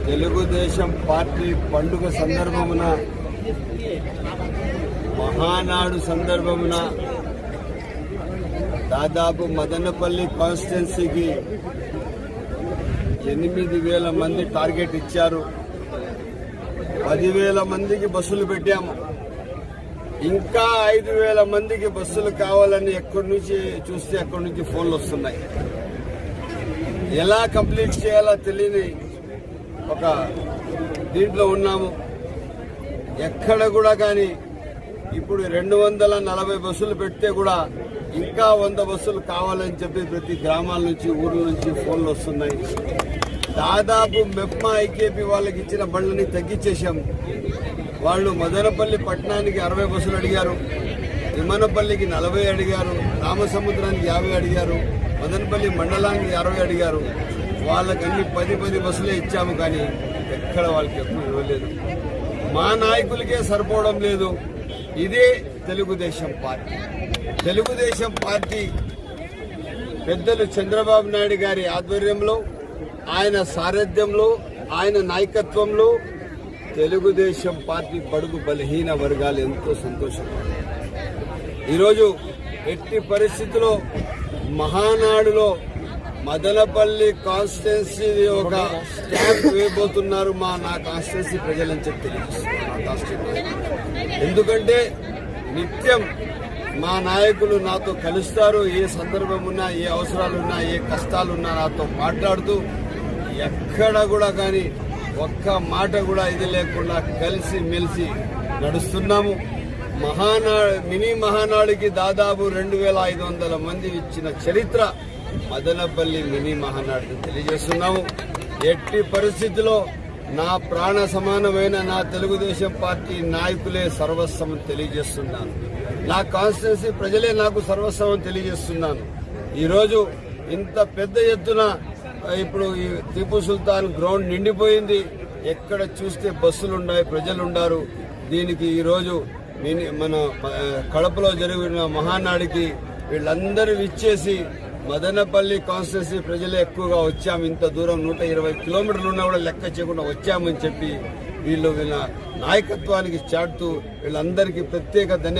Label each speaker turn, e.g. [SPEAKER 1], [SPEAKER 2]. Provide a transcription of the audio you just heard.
[SPEAKER 1] Telugu Desam party పండుగ సందర్భమున మహానాడు సందర్భమున దాదాపు మదనపల్లి కాన్స్టిట్యున్సీకి 8,000 మంది టార్గెట్ ఇచ్చారు. 10,000 మందికి బస్సులు పెట్టాము. ఇంకా 5,000 మందికి బస్సులు కావాలని ఎక్కడి నుంచి చూస్తే అక్కడి నుంచి ఫోన్లు వస్తున్నాయి. ఎలా కంప్లీట్ చేయాలో తెలియని ఒక దీంట్లో ఉన్నాము. ఎక్కడ కూడా కానీ ఇప్పుడు 240 బస్సులు పెడితే కూడా ఇంకా 100 బస్సులు కావాలని చెప్పి ప్రతి గ్రామాల నుంచి ఊర్ల నుంచి ఫోన్లు వస్తున్నాయి. దాదాపు మెప్మా ఐకేపీ వాళ్ళకి ఇచ్చిన బండ్లని తగ్గించేశాము. వాళ్ళు మదనపల్లి పట్టణానికి 60 బస్సులు అడిగారు, తిమ్మనపల్లికి 40 అడిగారు, రామసముద్రానికి 50 అడిగారు, మదనపల్లి మండలానికి 60 అడిగారు. వాళ్ళకన్నీ 10 బస్సులే ఇచ్చాము. కానీ ఎక్కడ వాళ్ళకి ఎక్కువ ఇవ్వలేదు. మా నాయకులకే సరిపోవడం లేదు. ఇదే తెలుగుదేశం పార్టీ. తెలుగుదేశం పార్టీ పెద్దలు చంద్రబాబు నాయుడు గారి ఆధ్వర్యంలో, ఆయన సారథ్యంలో, ఆయన నాయకత్వంలో తెలుగుదేశం పార్టీ బడుగు బలహీన వర్గాలు ఎంతో సంతోషపడ్డారు. ఈరోజు ఎట్టి పరిస్థితుల్లో మహానాడులో మదనపల్లి కాన్స్టిట్యున్సీ ఒక స్టాంప్ వేయబోతున్నారు నా కాన్స్టిట్యున్సీ ప్రజలని చెప్పి తెలియజేస్తున్నారు. ఎందుకంటే నిత్యం మా నాయకులు నాతో కలుస్తారు. ఏ సందర్భం ఉన్నా, ఏ అవసరాలున్నా, ఏ కష్టాలున్నా నాతో మాట్లాడుతూ ఎక్కడ కూడా కానీ ఒక్క మాట కూడా ఇది లేకుండా కలిసి మెలిసి నడుస్తున్నాము. మినీ మహానాడుకి దాదాపు 2,500 మంది ఇచ్చిన చరిత్ర మదనపల్లి మినీ మహానాడుకి తెలియజేస్తున్నాము. ఎట్టి పరిస్థితిలో నా ప్రాణ సమానమైన నా తెలుగుదేశం పార్టీ నాయకులే సర్వస్వం తెలియజేస్తున్నాను. నా కాన్స్టిట్యున్సీ ప్రజలే నాకు సర్వస్వం తెలియజేస్తున్నాను. ఈరోజు ఇంత పెద్ద ఎత్తున ఇప్పుడు ఈ టిపు సుల్తాన్ గ్రౌండ్ నిండిపోయింది. ఎక్కడ చూస్తే బస్సులున్నాయి, ప్రజలున్నారు. దీనికి ఈరోజు మన కడపలో జరిగిన మహానాడికి వీళ్ళందరూ ఇచ్చేసి మదనపల్లి కాన్స్టిట్యున్సీ ప్రజలే ఎక్కువగా వచ్చాము. ఇంత దూరం 120 కిలోమీటర్లు ఉన్నా కూడా లెక్క చేయకుండా వచ్చామని చెప్పి వీళ్ళ నాయకత్వానికి చాటుతూ వీళ్ళందరికీ ప్రత్యేక ధన్యవాదాలు.